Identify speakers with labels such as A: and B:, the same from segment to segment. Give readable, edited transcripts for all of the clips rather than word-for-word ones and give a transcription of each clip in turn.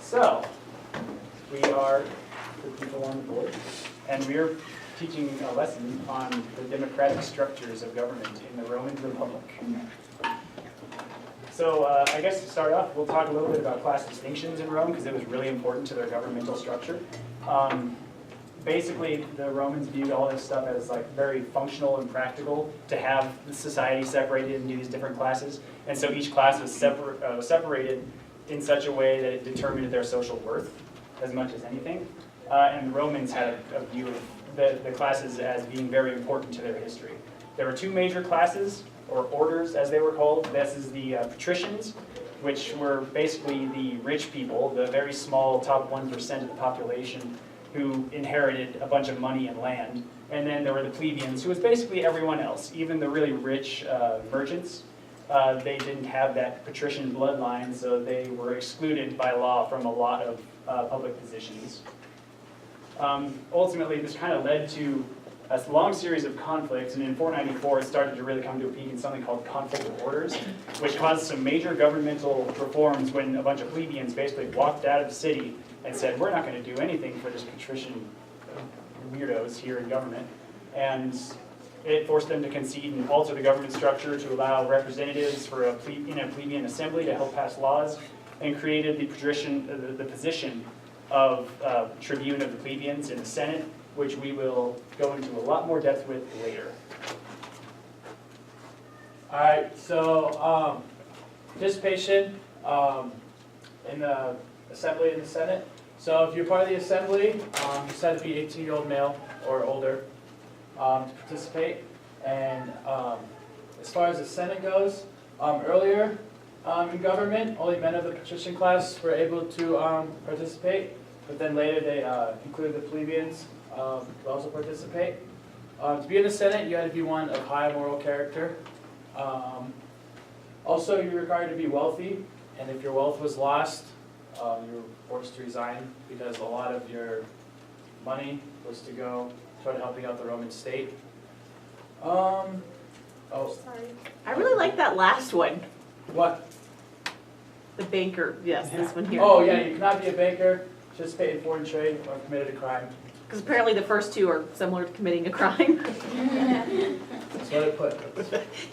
A: So, we are the people on the board, and we are teaching a lesson on the democratic structures of government in the Roman Republic. So I guess to start off, we'll talk a little bit about class distinctions in Rome because it was really important to their governmental structure. Basically, the Romans viewed all this stuff as like very functional and practical to have the society separated into these different classes. And so each class was separated in such a way that it determined their social worth as much as anything. And the Romans had a view of the classes as being very important to their history. There were two major classes, or orders as they were called. This is the patricians, which were basically the rich people, the very small top 1% of the population who inherited a bunch of money and land. And then there were the plebeians, who was basically everyone else, even the really rich merchants. They didn't have that patrician bloodline, so they were excluded by law from a lot of public positions. Ultimately, this kind of led to a long series of conflicts, and in 494 it started to really come to a peak in something called conflict of orders, which caused some major governmental reforms when a bunch of plebeians basically walked out of the city and said, we're not going to do anything for this patrician weirdos here in government. And it forced them to concede and alter the government structure to allow representatives for in a plebeian assembly to help pass laws, and created the position of tribune of the plebeians in the Senate, which we will go into a lot more depth with later.
B: All right, so participation in the assembly and the Senate. So if you're part of the assembly, you just have to be 18-year-old male or older to participate. And as far as the Senate goes, earlier in government, only men of the patrician class were able to participate, but then later they included the plebeians to also participate. To be in the Senate, you had to be one of high moral character. Also, you're required to be wealthy, and if your wealth was lost, you were forced to resign because a lot of your money was to go toward helping out the Roman state.
C: Sorry. I really like that last one.
B: What?
C: The banker, yes, this one here.
B: Oh yeah, you cannot be a banker, participate in foreign trade, or committed a crime.
C: Because apparently the first two are similar to committing a crime.
B: That's what it put.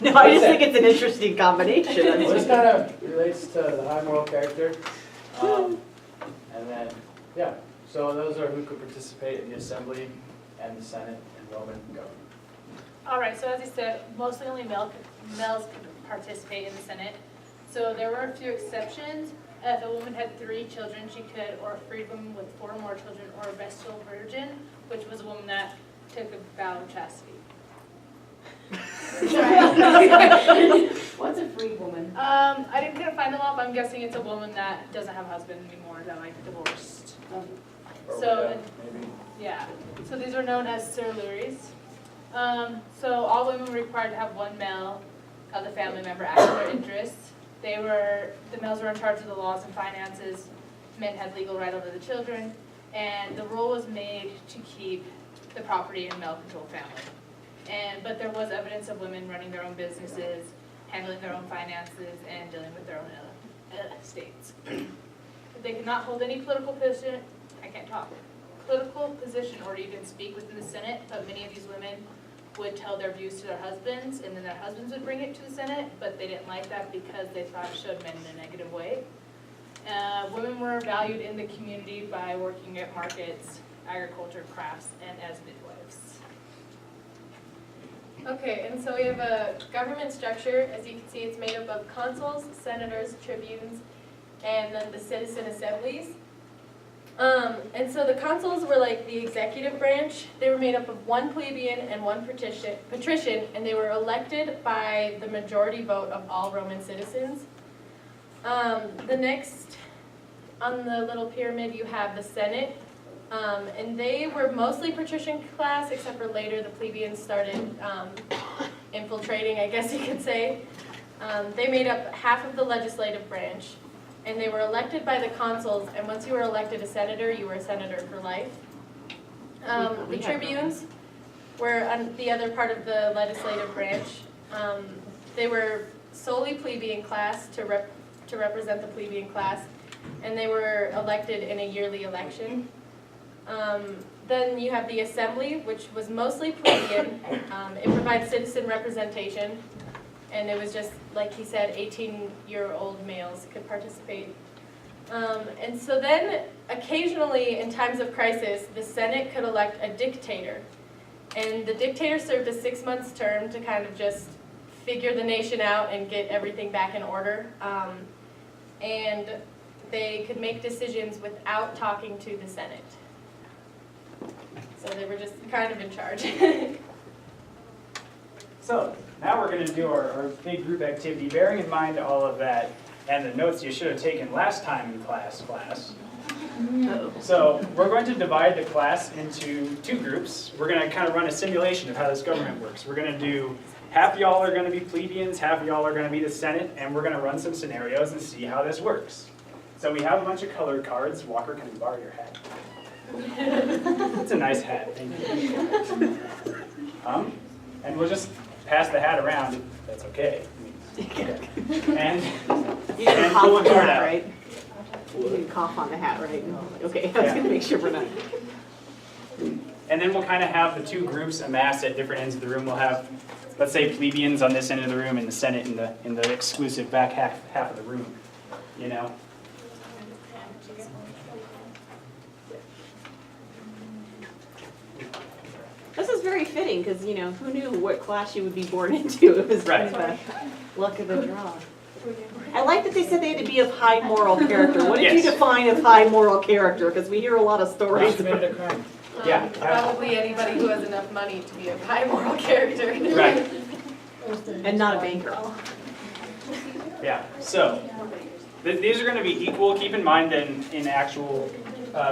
C: No, I just think it's an interesting combination.
B: Well, this kind of relates to the high moral character. And then, yeah, so those are who could participate in the assembly and the Senate and Roman government.
D: All right, so as you said, mostly only males could participate in the Senate. So there were a few exceptions. If a woman had 3 children, she could, or a freed woman with 4 or more children, or a vestal virgin, which was a woman that took a vow of chastity.
E: What's a free woman?
D: I couldn't find them all, but I'm guessing it's a woman that doesn't have a husband anymore, that like divorced.
B: Or
D: So,
B: widow, maybe.
D: Yeah, so these are known as serluries. So all women were required to have one male of the family member act in their interests. The males were in charge of the laws and finances. Men had legal right over the children, and the rule was made to keep the property in male-controlled family. But there was evidence of women running their own businesses, handling their own finances, and dealing with their own estates. They could not hold any political position. Political position or even speak within the Senate, but many of these women would tell their views to their husbands, and then their husbands would bring it to the Senate, but they didn't like that because they thought it showed men in a negative way. Women were valued in the community by working at markets, agriculture, crafts, and as midwives.
E: Okay, and so we have a government structure. As you can see, it's made up of consuls, senators, tribunes, and then the citizen assemblies. And so the consuls were like the executive branch. They were made up of 1 plebeian and 1 patrician, and they were elected by the majority vote of all Roman citizens. The next, on the little pyramid, you have the Senate, and they were mostly patrician class, except for later the plebeians started infiltrating, I guess you could say. They made up half of the legislative branch. And they were elected by the consuls, and once you were elected a senator, you were a senator for life. The tribunes were on the other part of the legislative branch. They were solely plebeian class to represent the plebeian class, and they were elected in a yearly election. Then you have the assembly, which was mostly plebeian. It provides citizen representation, and it was just, like he said, 18-year-old males could participate. And so then, occasionally, in times of crisis, the Senate could elect a dictator. And the dictator served a 6-month term to kind of just figure the nation out and get everything back in order. And they could make decisions without talking to the Senate. So they were just kind of in charge.
A: So now we're going to do our big group activity, bearing in mind all of that and the notes you should have taken last time in class. So we're going to divide the class into 2 groups. We're going to kind of run a simulation of how this government works. We're going to do, half y'all are going to be plebeians, half y'all are going to be the Senate, and we're going to run some scenarios and see how this works. So we have a bunch of colored cards. Walker, can we borrow your hat? It's a nice hat, thank you. And we'll just pass the hat around, if that's okay. And
C: You can cough
A: pull
C: on
A: a
C: the
A: card
C: hat,
A: out.
C: right? You can cough on the hat, right? Okay, I was gonna make sure we're not.
A: And then we'll kind of have the 2 groups amassed at different ends of the room. We'll have, let's say, plebeians on this end of the room and the Senate in the exclusive back half of the room, you know?
C: This is very fitting, because, you know, who knew what class you would be born into? It was kind of the luck of the draw. I like that they said they had to be of high moral character. What did you
A: Yes.
C: define of high moral character? Because we hear a lot of stories.
B: Committed a crime.
A: Yeah.
E: Probably anybody who has enough money to be of high moral character.
A: Right.
C: And not a banker.
A: Yeah, so these are going to be equal. Keep in mind that in actual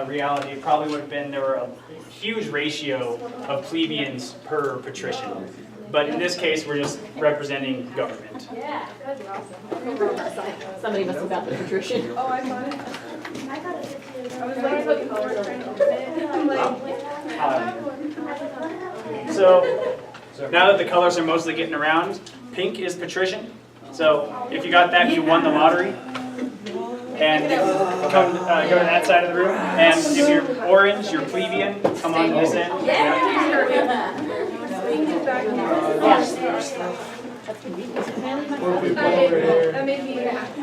A: reality, it probably would have been, there were a huge ratio of plebeians per patrician. But in this case, we're just representing government.
E: Yeah, that'd be awesome.
C: Somebody must have got the patrician.
E: Oh, I got it. I was like, what color are I'm
A: So now that the colors are mostly getting around, pink is patrician. So if you got that, you won the lottery. And come go to that side of the room. And if you're orange, you're plebeian. Come on this end.
E: That made me happy.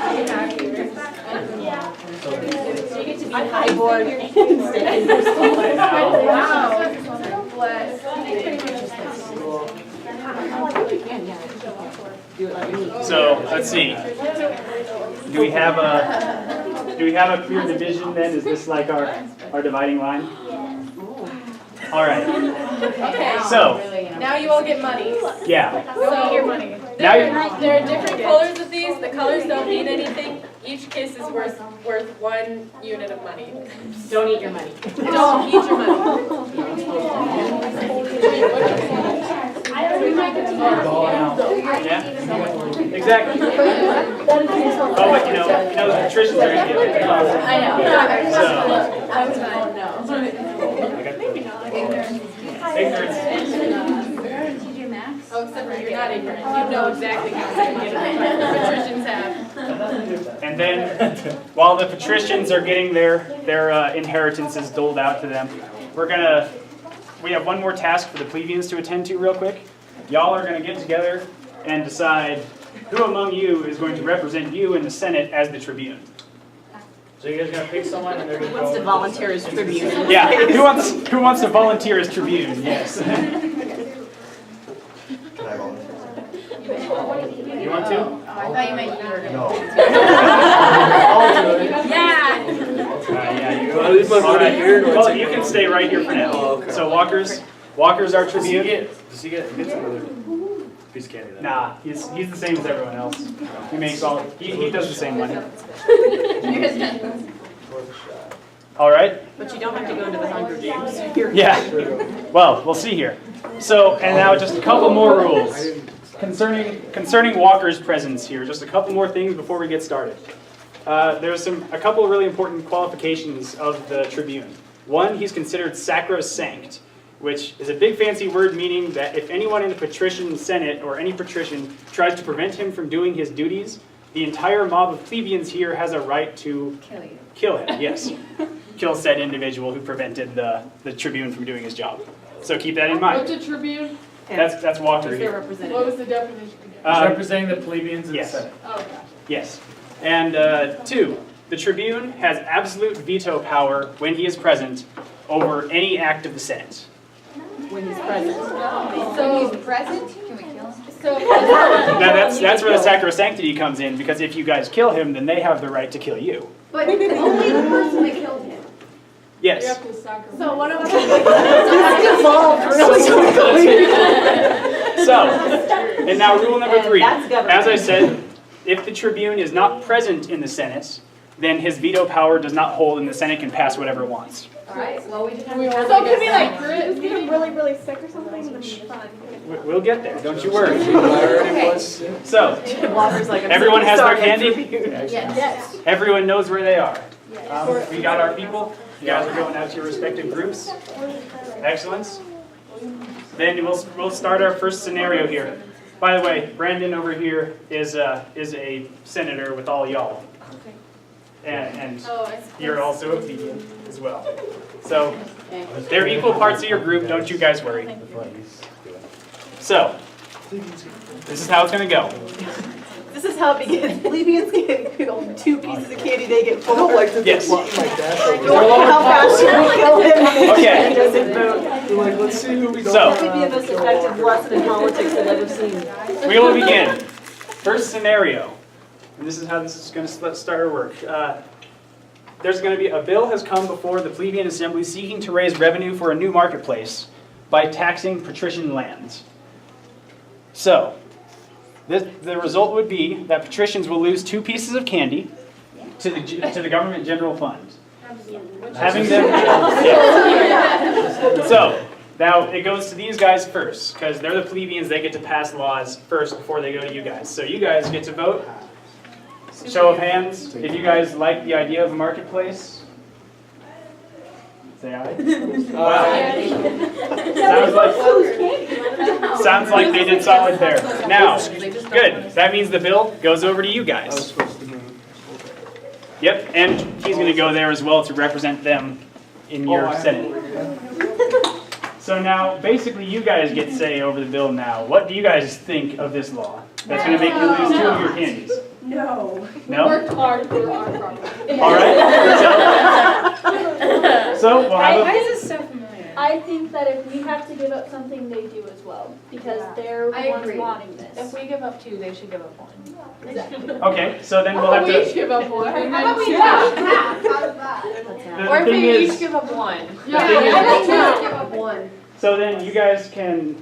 C: I'm highborn and staying in school.
E: Wow. Bless.
A: So let's see. Do we have a clear division then? Is this like our dividing line? All right.
E: Okay.
A: So
E: Now you all get money.
A: yeah.
E: So your money.
A: Now
E: There,
A: you're-
E: there are different colors of these. The colors don't mean anything. Each kiss is worth 1 unit of money.
C: Don't eat your money.
E: Don't eat your money.
A: Yeah. Exactly. Oh, but you know the patricians are going to get it.
E: I know.
A: So
E: I was like,
A: ignorance.
E: oh, except for you're not ignorant. You know exactly how to get it. Patricians have.
A: And then, while the patricians are getting their inheritances doled out to them, we have one more task for the plebeians to attend to real quick. Y'all are going to get together and decide who among you is going to represent you in the Senate as the tribune.
B: So you guys are gonna pick someone and they're gonna
C: Who
B: go.
C: wants to volunteer as tribune?
A: Yeah, who wants to volunteer as tribune? Yes. You want to?
E: I thought you meant you were gonna.
F: No.
E: Yeah.
A: Yeah, you.
F: I leave my money
A: Alright.
F: here, or
A: Well,
F: take
A: you
F: it
A: can
F: home?
A: stay right here for now.
F: Oh, okay.
A: So Walker's our tribune.
F: Does he get another piece of candy then?
A: Nah, he's the same as everyone else. He makes he does the same one. All right.
C: But you don't have to go into the Hunger Games. You're-
A: Yeah. Well, we'll see here. So, and now just a couple more rules concerning Walker's presence here. Just a couple more things before we get started. There's a couple of really important qualifications of the tribune. One, he's considered sacrosanct, which is a big fancy word meaning that if anyone in the patrician senate or any patrician tries to prevent him from doing his duties, the entire mob of plebeians here has a right to
G: Kill you.
A: kill him, yes. Kill said individual who prevented the tribune from doing his job. So keep that in mind.
H: What's a tribune?
A: That's Walker
C: He's their
A: here.
H: What was
C: representative.
H: the definition again?
B: He's representing the plebeians in the
A: yes.
B: Senate.
H: Oh, gosh.
A: Yes. And 2, the tribune has absolute veto power when he is present over any act of the Senate.
C: When he's present.
G: So he's present, can we kill him?
E: So,
A: Now that's where the sacrosanctity comes in, because if you guys kill him, then they have the right to kill you.
G: But only the person that killed him.
H: You
A: Yes.
H: have to sacrifice.
E: so one of us.
C: This evolved really quickly.
A: So, and now rule number
C: And
A: 3.
C: that's government.
A: As I said, if the tribune is not present in the Senate, then his veto power does not hold and the Senate can pass whatever it wants.
G: Alright, well, we just have
H: We
G: to.
H: all
E: So could we
H: get
E: like
H: that.
E: grit?
I: If you're really, really sick or something, then it's fun.
A: We'll get there, don't you worry.
G: Okay.
A: So,
C: Walker's like, I'm
A: everyone
C: so
A: has their
C: sorry,
A: candy?
C: Tribune.
G: Yes.
A: Everyone knows where they are. We got our people. You guys are going out to your respective groups. Excellent. Then we'll start our first scenario here. By the way, Brandon over here is a senator with all y'all. And
E: Oh, I suppose.
A: you're also a plebeian as well. So they're equal parts of your group, don't you guys worry. So, this is how it's gonna go.
C: This is how it begins. Plebeians get 2 pieces of candy, they get 4.
F: I don't like that
A: Yes.
F: they're blocking my dash over
C: Don't know how fast you will kill him.
A: Okay.
C: He doesn't vote.
F: They're like, let's see who we don't
A: So-
C: That would be the most effective lesson in politics I've ever seen.
A: We will begin. First scenario, and this is how this is going to start our work. There's going to be a bill has come before the plebeian assembly seeking to raise revenue for a new marketplace by taxing patrician lands. So, the result would be that patricians will lose 2 pieces of candy to the government general fund. Having them. Yeah. So, now it goes to these guys first, because they're the plebeians, they get to pass laws first before they go to you guys. So you guys get to vote. Show of hands, if you guys like the idea of a marketplace. Say aye. Sounds like they did solid there. Now, good, that means the bill goes over to you
F: I was
A: guys.
F: supposed to be.
A: Yep, and he's gonna go there as well to represent them in your Senate. So now, basically, you guys get say over the bill now. What do you guys think of this law? That's gonna make you lose 2 of your candies.
I: No.
A: No?
H: Worked hard for our property.
A: All right. So we'll have
D: Why
A: a,
D: is this so familiar?
I: I think that if we have to give up something, they do as well, because they're
G: I
I: the ones
G: agree.
I: wanting
D: If
I: this.
D: we give up 2, they should give up 1.
A: okay. So then we'll
H: How
A: have
H: about we each
A: to.
H: give up one?
E: How about we
H: Yeah.
E: half, half, how about that?
A: The
D: Or if
A: thing
D: we
A: is,
D: each give up 1.
H: Yeah,
A: thing is-
H: I
E: I
H: think
E: think
H: so.
E: we give up one.
A: so then you guys can.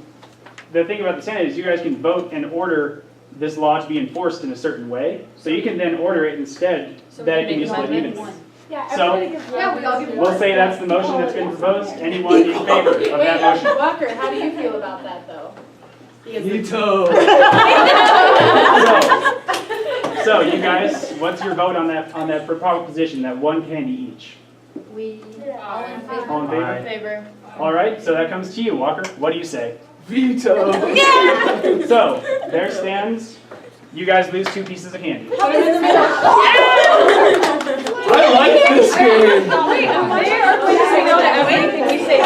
A: The thing about the Senate is you guys can vote and order this law to be enforced in a certain way. So you can then order it instead that it can be split evenly.
I: Yeah,
A: So-
I: everybody gives one.
E: Yeah, we all give one.
A: We'll say that's the motion that's been proposed. Anyone in favor of that motion?
E: Walker, how do you feel about that though?
F: Veto.
A: So you guys, what's your vote on that proposition? That 1 candy each.
G: We, all in favor?
A: All in favor?
F: Aye.
D: Favor.
A: All right. So that comes to you, Walker. What do you say?
F: Veto.
A: So, there stands, you guys lose 2 pieces of candy.
F: I like this game.
D: Say no to everything we say.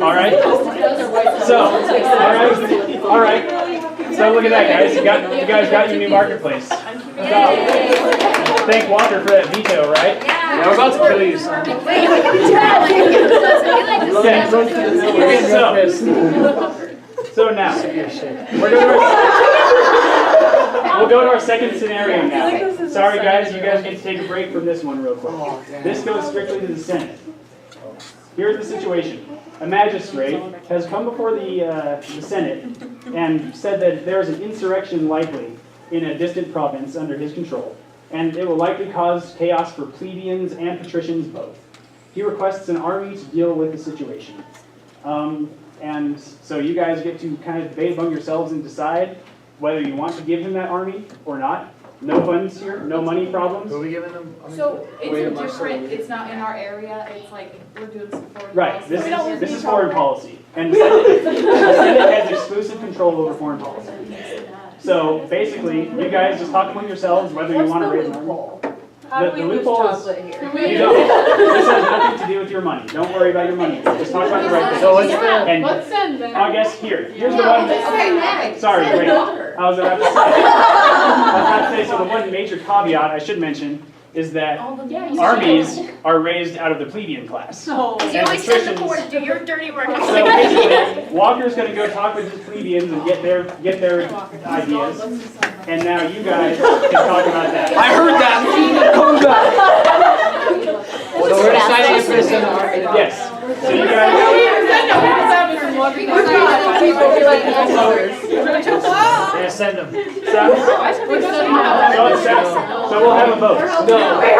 A: Alright? So, alright. So look at that, guys. You guys got your new marketplace. Good job. Thank Walker for that veto, right?
F: I was about to kill you, son.
A: Okay, so now, we'll go to our second scenario now. Sorry guys, you guys get to take a break from this one real quick. This goes strictly to the Senate. Here's the situation. A magistrate has come before the Senate and said that there is an insurrection likely in a distant province under his control, and it will likely cause chaos for plebeians and patricians both. He requests an army to deal with the situation. And so you guys get to kind of debate among yourselves and decide whether you want to give him that army or not. No funds here, no money problems?
F: Who are we giving them? I mean,
H: So it's
F: way
H: a
F: much
H: different,
F: so-
H: it's not in our area, it's like, we're doing some foreign
A: Right,
H: policy.
A: this is foreign policy. And the Senate has exclusive control over foreign policy. So basically, you guys just talk among yourselves whether you want to raise money.
H: How do we
A: The
H: lose
A: loophole is-
H: chocolate here?
A: You don't. This has nothing to do with your money. Don't worry about your money. Just talk about the right thing.
F: So what's the,
A: And
H: Let's send them.
A: I guess here's the
H: Yeah,
A: one.
H: okay.
A: Sorry, wait. I was about to say. I was about to say. So the one major caveat I should mention is that armies are raised out of the plebeian class.
H: So.
A: And patricians.
G: to do your dirty work.
A: So basically, Walker's going to go talk with the plebeians and get their ideas. And now you guys can talk about that.
F: I heard that. Come back. So we're deciding if this in our.
A: Yes. So you guys.
B: Yeah, send them.
A: So we'll have a vote.
F: No.
A: Okay.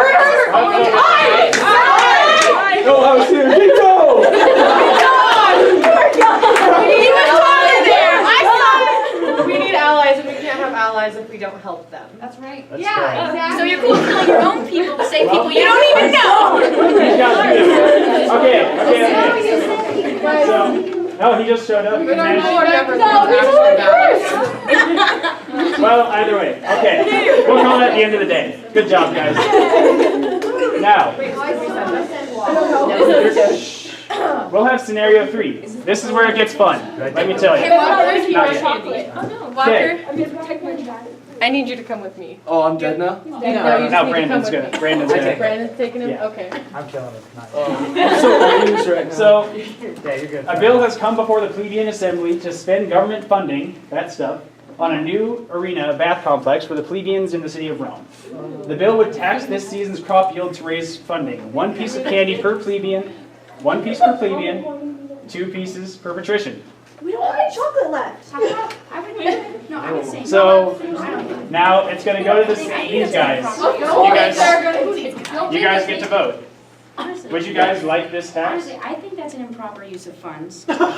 F: No, I was here. Nico!
H: We need allies, and we can't have allies if we don't help them.
G: That's right.
A: That's
G: Yeah,
A: correct.
G: exactly. So you're cool with killing your own people to save
A: Well-
G: people you don't even know.
A: He's got to do it. Okay. So, oh, he just showed up.
H: We don't know
A: Managed-
H: whatever actually.
A: Well, either way. Okay. We'll call it at the end of the day. Good job, guys. Now, we'll have scenario 3. This is where it gets fun. Let me tell you. Not yet. Okay.
H: I need you to come with me.
F: Oh, I'm dead now?
H: No,
A: Now Brandon's gonna. Brandon's gonna.
H: Brandon's taking him?
A: Yeah.
H: Okay.
B: I'm killing it. Not
F: I'm so confused right now.
A: So,
B: yeah, you're good.
A: a bill has come before the plebeian assembly to spend government funding, that stuff, on a new arena bath complex for the plebeians in the city of Rome. The bill would tax this season's crop yield to raise funding. 1 piece of candy per plebeian, 1 piece per plebeian, 2 pieces per patrician.
I: We don't have any chocolate left.
G: I would, no, I would say.
A: So now it's going to go to these guys. You guys get to vote.
G: Honestly,
A: Would you guys like this tax?
G: honestly, I think that's an improper use of funds. I don't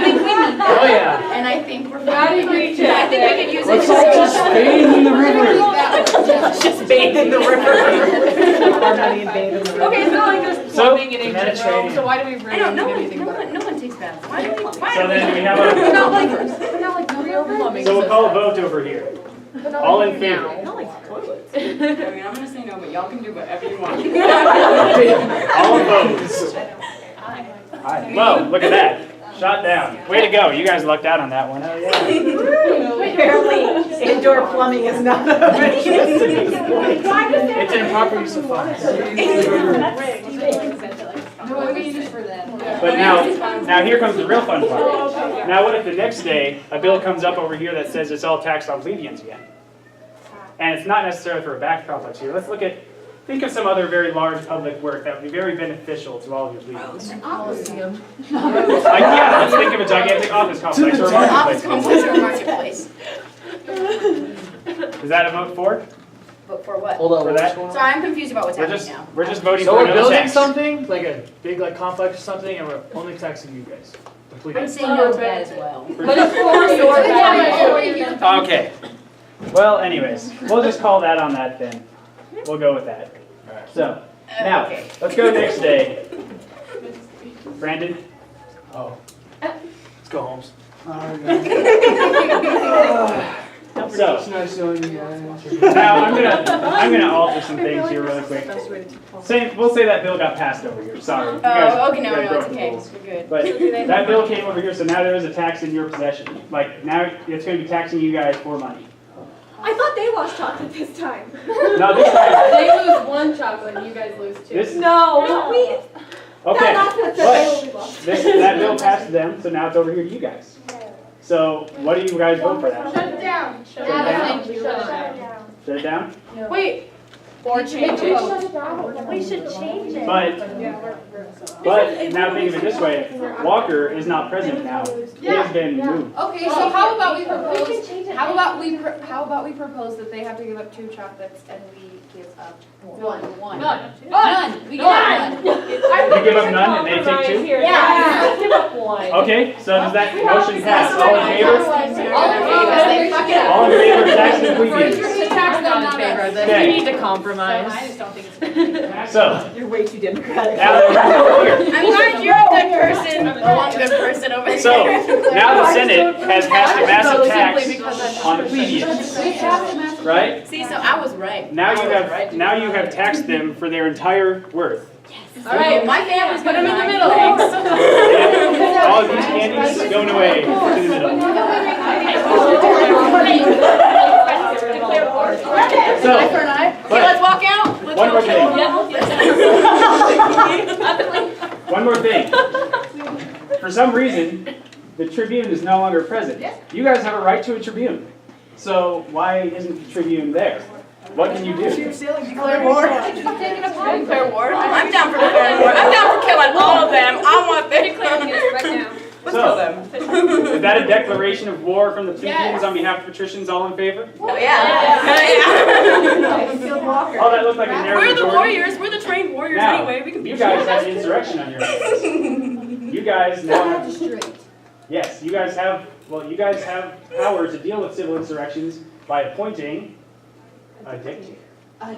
G: think we need that.
F: Oh, yeah.
G: And I think we're.
H: Gotta agree,
G: I think we could use it.
F: Let's all just bathe in the river.
C: Just bathe in the river.
H: Okay, so like there's
A: So-
H: plumbing in ancient Rome,
B: Mediterranean.
H: so why do we
G: I
H: really
G: don't
H: need
G: know,
H: anything about it?
G: no one takes baths. Why do we?
A: So then we have a.
H: Not like real plumbing.
A: So we'll call a vote over here. All in favor?
G: I mean, I'm gonna say no, but y'all can do whatever you want.
A: All opposed? Whoa, look at that. Shot down. Way to go. You guys lucked out on that one. Oh, yeah.
C: Apparently, indoor plumbing is not
B: It's an improper use of funds.
H: No, we use for that.
A: But now here comes the real fun part. Now what if the next day a bill comes up over here that says it's all taxed on plebeians again? And it's not necessarily for a bath complex here. Let's think of some other very large public work that would be very beneficial to all of your plebeians.
H: Coliseum.
A: Like, yeah, let's think of a gigantic office complex or a
G: Office
A: marketplace.
G: complex or marketplace.
A: Is that a vote for?
G: But for what?
F: Hold on,
A: For
F: what's
A: that?
F: going on?
G: Sorry, I'm confused about what's
A: We're
G: happening
A: just
G: now.
A: we're just voting
B: So
A: for
B: we're
A: another
B: building
A: tax.
B: something, like a big like complex or something, and we're only taxing you guys. The
G: I'm
B: plebeians.
G: saying no to that as well.
H: But it's for your benefit.
A: Okay. Well, anyways, we'll just call that on that then. We'll go with that. So, now,
G: Okay.
A: let's go next day. Brandon?
F: Oh. Let's go, Holmes.
A: So,
F: It's nice knowing you guys.
A: now I'm gonna alter some things here really quick. We'll say that bill got passed over here, sorry. You guys-
G: Oh, okay,
A: you
G: no,
A: guys
G: no,
A: broke
G: it's
A: the
G: okay,
A: rules.
G: we're good.
A: But that bill came over here, so now there is a tax in your possession. Like, now it's gonna be taxing you guys for money.
I: I thought they lost chocolate this time.
A: No, this time,
H: They lose 1 chocolate and you guys lose 2.
A: this,
I: No, we.
A: okay.
I: That's what
A: But
I: they lost.
A: that bill passed them, so now it's over here to you guys. So, what do you guys vote for that?
H: Shut it down.
A: Shut it down?
H: Shut it down.
A: Shut it down?
H: Wait. Or change it.
I: We should change it.
A: But now think of it this way, Walker is not present now. He has been moved.
H: Okay, so how about we propose,
I: We can change it.
H: how about we propose that they have to give up 2 chocolates and we give up 1.
G: None.
H: None.
G: We got none.
A: You give up none and they take 2?
H: Yeah. Give up 1.
A: Okay, so does that motion pass? All in favor?
H: All in favor.
A: All in favor of taxing
H: For
A: plebeians?
H: interest to tax them, not us.
C: are the,
A: Okay.
C: you need to
D: So
C: compromise.
D: I just don't think it's good.
A: So,
C: You're way too democratic.
A: now that we're here.
G: I'm glad you're a good person, the one good person over there.
A: So, now the Senate has passed a massive tax on the plebeians, right?
G: See, so I was right.
A: Now you have taxed them for their entire worth.
G: All right, my family's
D: Put them in the middle.
A: All of these candies going away to the middle. So,
G: Okay, let's walk out. Let's
A: one
G: go.
A: more thing. One more thing. For some reason, the Tribune is no longer present. You guys have a right to a Tribune. So why isn't the Tribune there? What can you do?
G: Declare war. Declare war. I'm down for declaring war. I'm down for killing all of them. I want them.
D: Declaring it right now.
G: Let's kill them.
A: Is that a declaration of war from the plebeians on behalf of patricians? All in favor?
G: Oh yeah.
A: Oh, that looked like a narrow
G: We're the
A: majority.
G: warriors. We're the trained warriors
A: Now,
G: anyway. We can be
A: you guys have an insurrection on your hands. You guys now have, yes, you guys have power to deal with civil insurrections by appointing a dictator.
G: We'll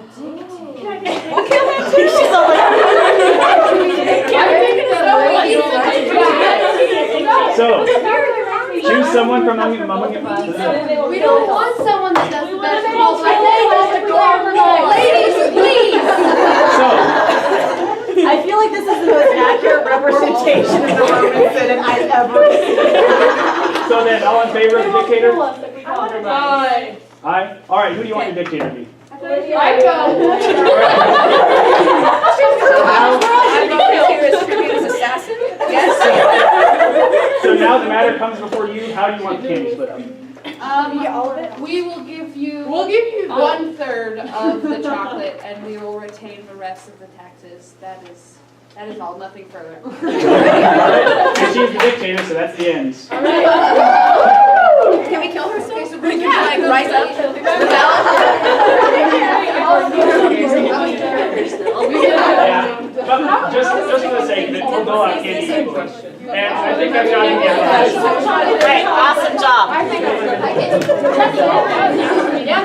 G: kill him too.
A: So, choose someone from among you.
H: We don't want someone that does the best.
G: Ladies, please.
A: So,
C: I feel like this is the most accurate representation of the Roman Senate I've ever seen.
A: so then, all in favor of the dictator?
D: Aye.
A: Aye. All right. Who do you want your dictator to be?
H: I go.
G: Assassin?
A: So now the matter comes before you. How do you want the candy split up?
H: We will give you. We'll give you 1/3 of the chocolate, and we will retain the rest of the taxes. That is all. Nothing further.
A: All right. And she's the dictator, so that's the end.
G: Can we kill her still? So we can like rise up.
A: Yeah. But just for the sake of it, we'll go on candy. And I think I've gotten the